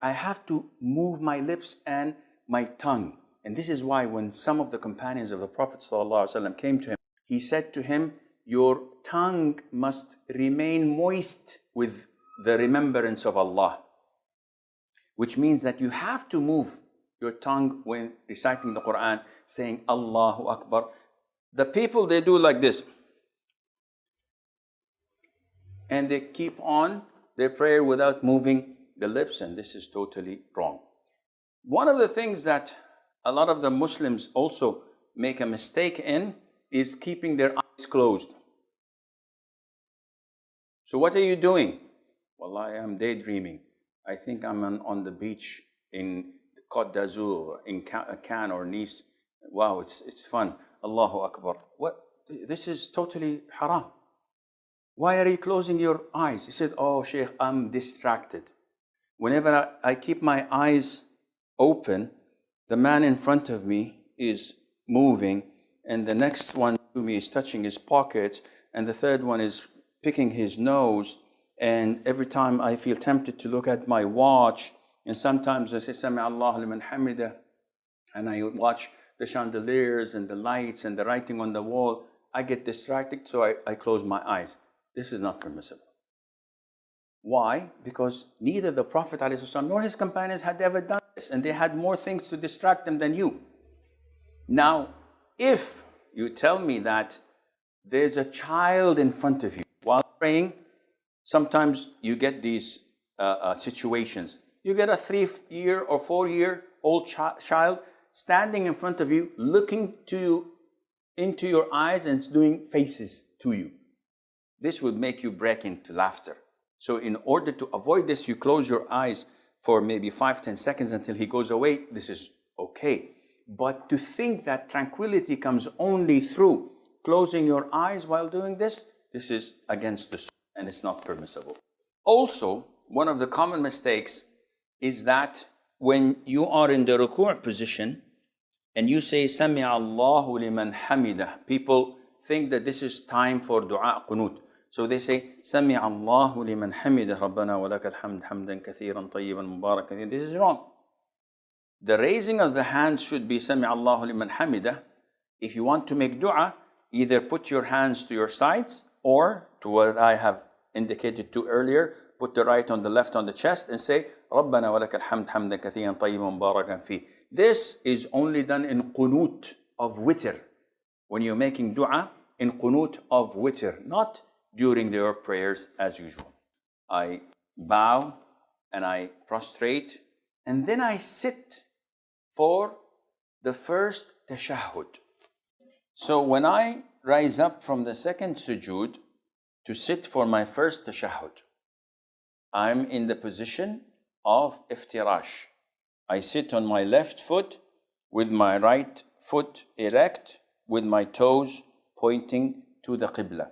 I have to move my lips and my tongue. And this is why when some of the companions of the Prophet ﷺ came to him, he said to him, your tongue must remain moist with the remembrance of Allah. Which means that you have to move your tongue when reciting the Quran, saying Allahu Akbar. The people, they do like this. And they keep on their prayer without moving the lips, and this is totally wrong. One of the things that a lot of the Muslims also make a mistake in is keeping their eyes closed. So what are you doing? Well, I am daydreaming. I think I'm on the beach in Côte d'Azur, in Cannes or Nice. Wow, it's fun. Allahu Akbar. What? This is totally haram. Why are you closing your eyes? He said, oh, Sheikh, I'm distracted. Whenever I keep my eyes open, the man in front of me is moving, and the next one to me is touching his pocket, and the third one is picking his nose, and every time I feel tempted to look at my watch, and sometimes I say, Sami Allahu liman hamidah, and I watch the chandeliers and the lights and the writing on the wall, I get distracted, so I close my eyes. This is not permissible. Why? Because neither the Prophet ﷺ nor his companions had ever done this, and they had more things to distract them than you. Now, if you tell me that there's a child in front of you while praying, sometimes you get these situations. You get a 3-year or 4-year-old child standing in front of you, looking into your eyes and doing faces to you. This would make you break into laughter. So in order to avoid this, you close your eyes for maybe 5-10 seconds until he goes away. This is okay. But to think that tranquility comes only through closing your eyes while doing this, this is against the sunnah and it's not permissible. Also, one of the common mistakes is that when you are in the ruku' position and you say Sami Allahu liman hamidah, people think that this is time for dua qunut. So they say, Sami Allahu liman hamidah, Rabbana wa lakal hamd, hamdan kathiran tayyiban mubarakan. This is wrong. The raising of the hands should be Sami Allahu liman hamidah. If you want to make dua, either put your hands to your sides or to what I have indicated to earlier, put the right on the left on the chest and say, Rabbana wa lakal hamd, hamdan kathiran tayyiban mubarakan fi. This is only done in qunut of witr. When you're making dua, in qunut of witr, not during their prayers as usual. I bow and I prostrate and then I sit for the first tashahhud. So when I rise up from the second sujood to sit for my first tashahhud, I'm in the position of iftirash. I sit on my left foot with my right foot erect with my toes pointing to the qibla.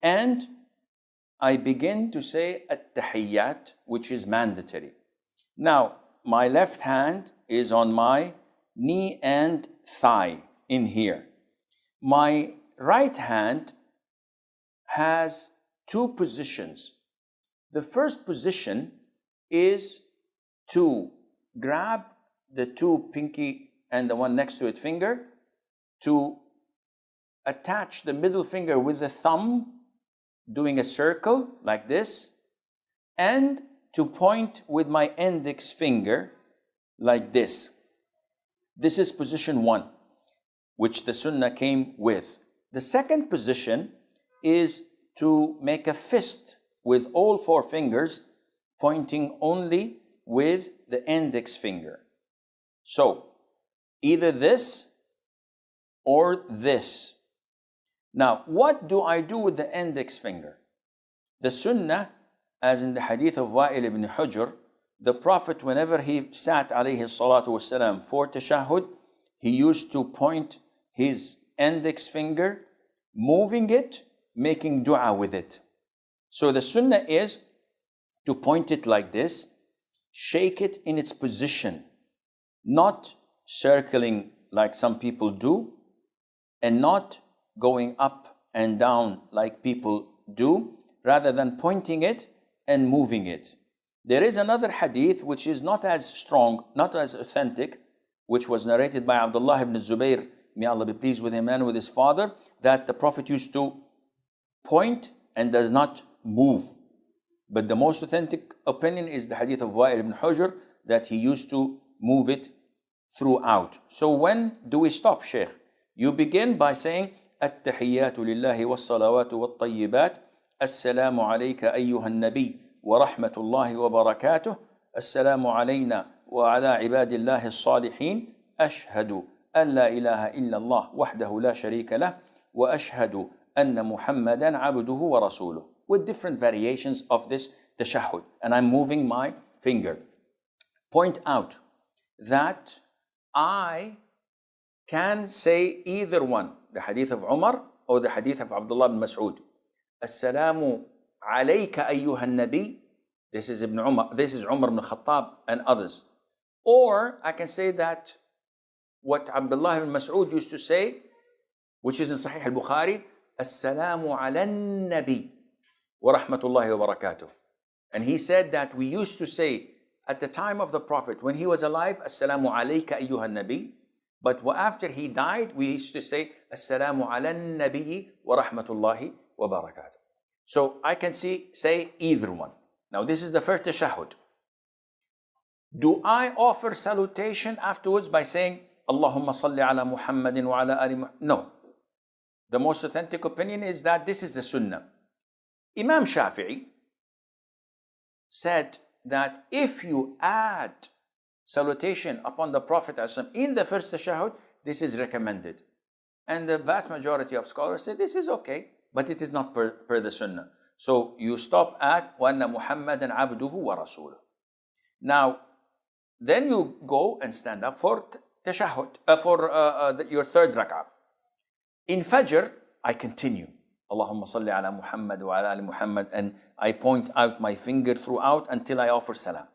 And I begin to say at-tahiyyat, which is mandatory. Now, my left hand is on my knee and thigh in here. My right hand has two positions. The first position is to grab the two pinky and the one next to it finger, to attach the middle finger with the thumb, doing a circle like this, and to point with my index finger like this. This is position one, which the Sunnah came with. The second position is to make a fist with all four fingers, pointing only with the index finger. So, either this or this. Now, what do I do with the index finger? The Sunnah, as in the hadith of Wa'il ibn Hujr, the Prophet, whenever he sat alayhi salatu wasalam for tashahhud, he used to point his index finger, moving it, making dua with it. So the Sunnah is to point it like this, shake it in its position, not circling like some people do, and not going up and down like people do, rather than pointing it and moving it. There is another hadith which is not as strong, not as authentic, which was narrated by Abdullah ibn Zubayr, may Allah be pleased with him and with his father, that the Prophet used to point and does not move. But the most authentic opinion is the hadith of Wa'il ibn Hujr, that he used to move it throughout. So when do we stop, Shaykh? You begin by saying, التحيات لله والصلوات والطيبات السلام عليك أيها النبي ورحمة الله وبركاته السلام علينا وعلى عباد الله الصالحين أشهد أن لا إله إلا الله وحده لا شريك له وأشهد أن محمدا عبده ورسوله, with different variations of this tashahhud. And I'm moving my finger. Point out that I can say either one, the hadith of Umar or the hadith of Abdullah bin Mas'ud. Assalamu alayka ayyuha nabi. This is Ibn Umar, this is Umar ibn Khattab and others. Or I can say that what Abdullah ibn Mas'ud used to say, which is in Sahih al-Bukhari, Assalamu ala nabi wa rahmatullahi wa barakatuh. And he said that we used to say at the time of the Prophet, when he was alive, Assalamu alayka ayyuha nabi. But after he died, we used to say, Assalamu ala nabi wa rahmatullahi wa barakatuh. So I can say either one. Now this is the first tashahhud. Do I offer salutation afterwards by saying, Allahumma salli ala Muhammadin wa ala ali Muhammad? No. The most authentic opinion is that this is the Sunnah. Imam Shafi'i said that if you add salutation upon the Prophet in the first tashahhud, this is recommended. And the vast majority of scholars say this is okay, but it is not per the Sunnah. So you stop at وَأَنَّ مُحَمَّدًا عَبْدُهُ وَرَسُولُهُ. Now, then you go and stand up for tashahhud, your third rak'ah. In Fajr, I continue. Allahumma salli ala Muhammad wa ala ali Muhammad, and I point out my finger throughout until I offer salam.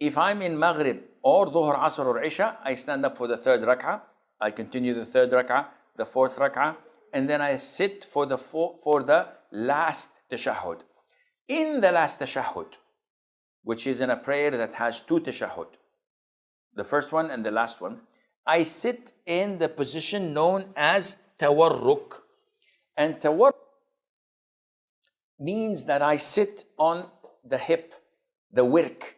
If I'm in Maghrib or Dhuhr, Asr or Isha, I stand up for the third rak'ah. I continue the third rak'ah, the fourth rak'ah, and then I sit for the last tashahhud. In the last tashahhud, which is in a prayer that has two tashahhud, the first one and the last one, I sit in the position known as tawarruk. And tawarruk means that I sit on the hip, the wirk,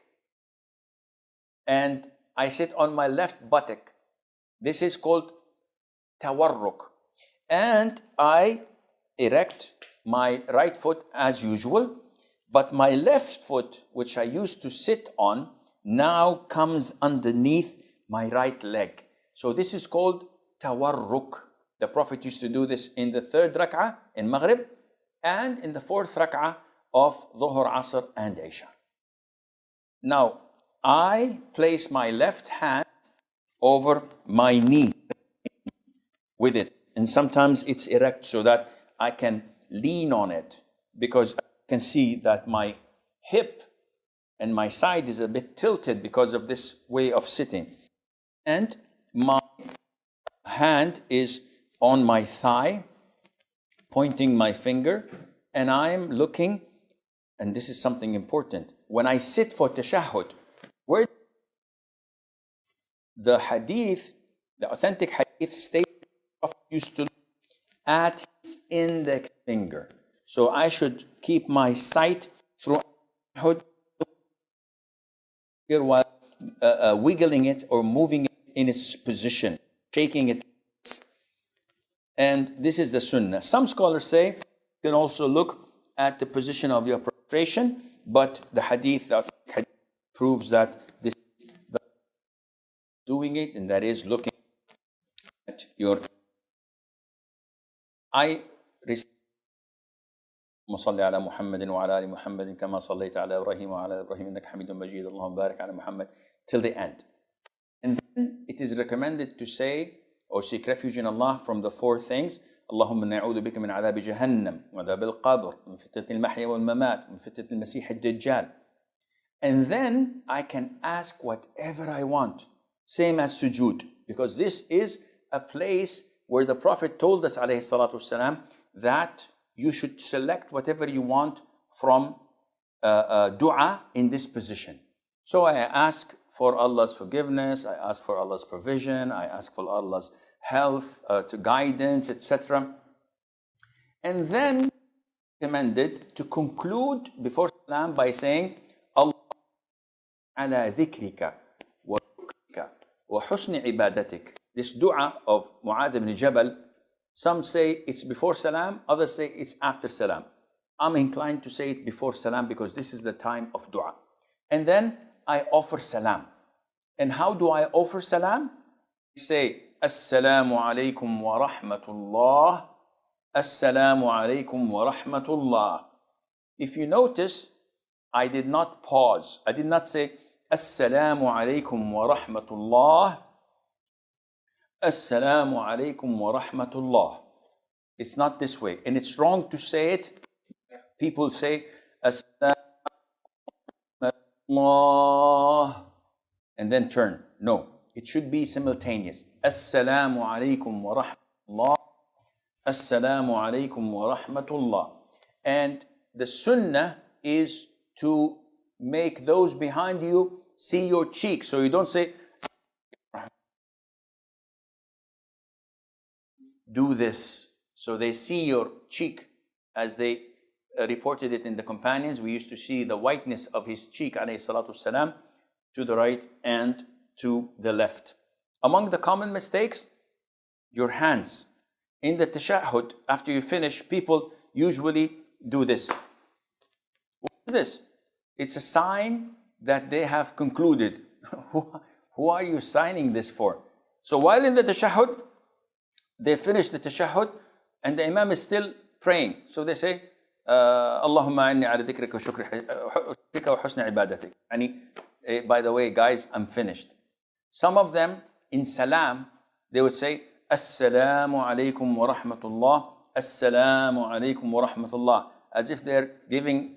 and I sit on my left buttock. This is called tawarruk. And I erect my right foot as usual, but my left foot, which I used to sit on, now comes underneath my right leg. So this is called tawarruk. The Prophet used to do this in the third rak'ah in Maghrib and in the fourth rak'ah of Dhuhr, Asr and Isha. Now, I place my left hand over my knee with it. And sometimes it's erect so that I can lean on it, because I can see that my hip and my side is a bit tilted because of this way of sitting. And my hand is on my thigh, pointing my finger and I'm looking, and this is something important, when I sit for tashahhud, where the hadith, the authentic hadith states the Prophet used to look at his index finger. So I should keep my sight through tashahhud while wiggling it or moving it in its position, shaking it. And this is the sunnah. Some scholars say you can also look at the position of your prostration, but the hadith proves that this is doing it, and that is looking at your. I recite صل على محمد وعلى آل محمد كما صليت على إبراهيم وعلى إبراهيم إنك حميد مجيد اللهم بارك على محمد till the end. And then it is recommended to say or seek refuge in Allah from the four things. اللهم نعوذ بك من عذاب جهنم وعذاب القبر من فتنة المحيا والممات من فتنة المسيح الدجال. And then I can ask whatever I want. Same as sujood, because this is a place where the Prophet told us alayhi salatu wasalam that you should select whatever you want from dua in this position. So I ask for Allah's forgiveness, I ask for Allah's provision, I ask for Allah's health, to guidance, etc. And then recommended to conclude before salam by saying, Allah ala dhikrika wa shukrika wa husni ibadatik. This dua of Mu'adh ibn Jabal, some say it's before salam, others say it's after salam. I'm inclined to say it before salam because this is the time of dua. And then I offer salam. And how do I offer salam? I say, Assalamu alaikum wa rahmatullah. Assalamu alaikum wa rahmatullah. If you notice, I did not pause. I did not say, Assalamu alaikum wa rahmatullah. Assalamu alaikum wa rahmatullah. It's not this way. And it's wrong to say it. People say, Assalamu alaikum and then turn. No, it should be simultaneous. Assalamu alaikum wa rahmatullah. Assalamu alaikum wa rahmatullah. And the sunnah is to make those behind you see your cheek. So you don't say, do this. So they see your cheek, as they reported it in the companions. We used to see the whiteness of his cheek, alayhi salatu salam, to the right and to the left. Among the common mistakes, your hands. In the tashahhud, after you finish, people usually do this. What is this? It's a sign that they have concluded. Who are you signing this for? So while in the tashahhud, they finish the tashahhud and the imam is still praying. So they say, Allahumma inni ala dhikrika wa shukrika wa husni ibadatik. By the way, guys, I'm finished. Some of them in salam, they would say, Assalamu alaikum wa rahmatullah, Assalamu alaikum wa rahmatullah, as if they're giving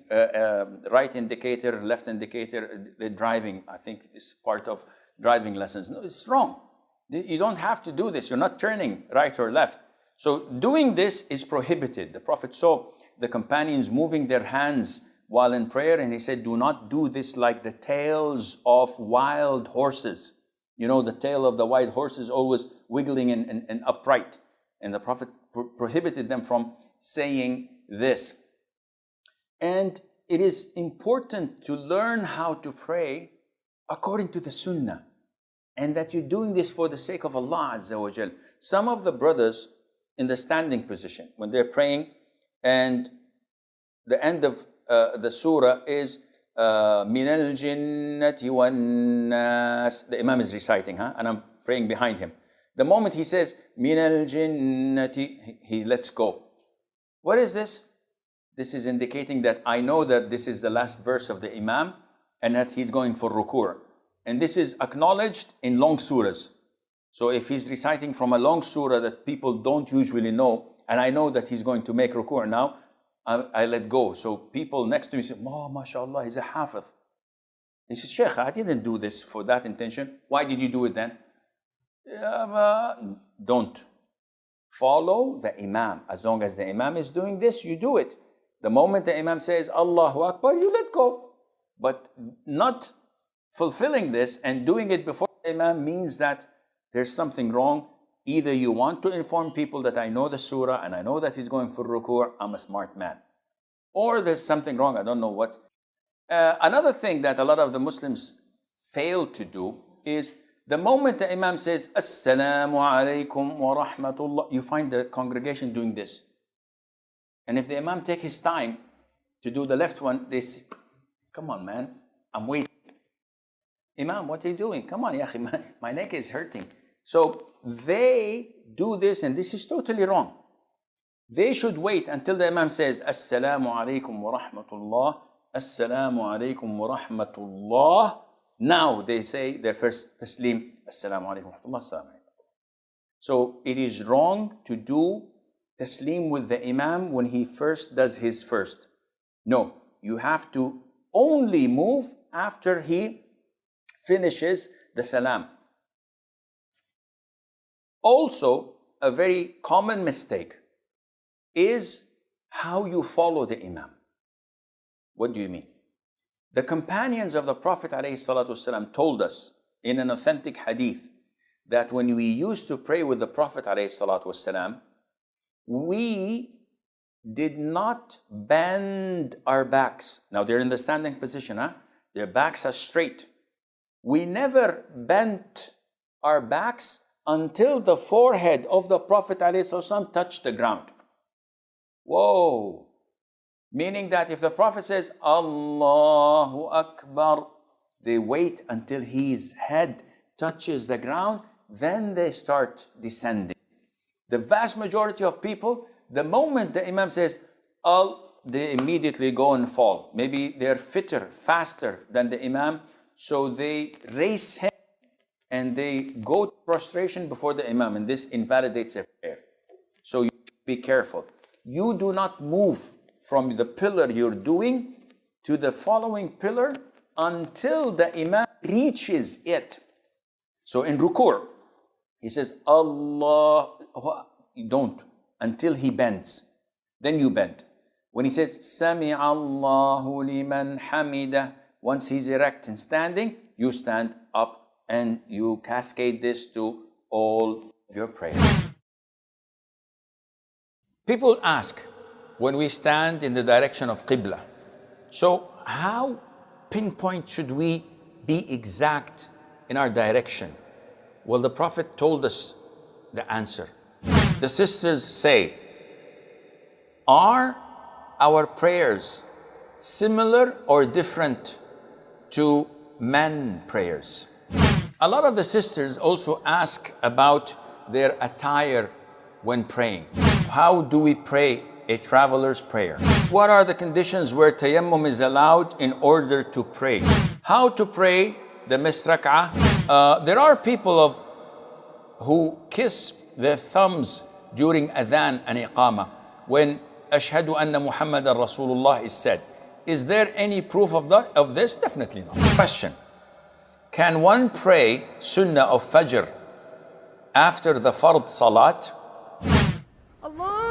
right indicator, left indicator, they're driving. I think it's part of driving lessons. No, it's wrong. You don't have to do this. You're not turning right or left. So doing this is prohibited. The Prophet saw the companions moving their hands while in prayer, and he said, do not do this like the tails of wild horses. You know, the tail of the wild horse is always wiggling and upright. And the Prophet prohibited them from saying this. And it is important to learn how to pray according to the sunnah, and that you're doing this for the sake of Allah Azza wa Jal. Some of the brothers in the standing position, when they're praying, and the end of the surah is min al-jinnati wan-nas. The imam is reciting, and I'm praying behind him. The moment he says min al-jinnati, he lets go. What is this? This is indicating that I know that this is the last verse of the imam and that he's going for ruku'. And this is acknowledged in long surahs. So if he's reciting from a long surah that people don't usually know, and I know that he's going to make ruku' now, I let go. So people next to me say, oh, mashallah, he's a hafiz. He says, Sheikh, I didn't do this for that intention. Why did you do it then? Don't. Follow the imam. As long as the imam is doing this, you do it. The moment the Imam says Allahu Akbar, you let go. But not fulfilling this and doing it before the Imam means that there's something wrong. Either you want to inform people that I know the surah and I know that he's going for ruku', I'm a smart man. Or there's something wrong, I don't know what. Another thing that a lot of the Muslims fail to do is the moment the Imam says Assalamu alaikum wa rahmatullah, you find the congregation doing this. And if the Imam take his time to do the left one, they say, come on man, I'm waiting. Imam, what are you doing? Come on, yahi, my neck is hurting. So they do this, and this is totally wrong. They should wait until the Imam says Assalamu alaikum wa rahmatullah, Assalamu alaikum wa rahmatullah. Now they say their first taslim, Assalamu alaikum wa rahmatullah, Assalamu alaikum. So it is wrong to do taslim with the Imam when he first does his first. No, you have to only move after he finishes the salam. Also, a very common mistake is how you follow the Imam. What do you mean? The companions of the Prophet ﷺ told us in an authentic hadith that when we used to pray with the Prophet ﷺ, we did not bend our backs. Now they're in the standing position, Their backs are straight. We never bent our backs until the forehead of the Prophet ﷺ touched the ground. Whoa! Meaning that if the Prophet says, Allahu Akbar, they wait until his head touches the ground, then they start descending. The vast majority of people, the moment the Imam says, they immediately go and fall. Maybe they're fitter, faster than the Imam, so they raise him and they go to prostration before the Imam, and this invalidates their prayer. So you be careful. You do not move from the pillar you're doing to the following pillar until the Imam reaches it. So in ruku', he says, Allah, you don't, until he bends. Then you bend. When he says, Sami Allahu liman hamida, once he's erect and standing, you stand up and you cascade this to all your prayers. People ask, when we stand in the direction of Qibla, so how pinpoint should we be exact in our direction? Well, the Prophet told us the answer. The sisters say, are our prayers similar or different to men prayers? A lot of the sisters also ask about their attire when praying. How do we pray a traveler's prayer? What are the conditions where tayammum is allowed in order to pray? How to pray the missed rak'ah? There are people who kiss their thumbs during adhan and iqamah when Ashhadu anna Muhammadan Rasulullah is said. Is there any proof of this? Definitely not. Question: can one pray sunnah of Fajr after the fard salat? Allah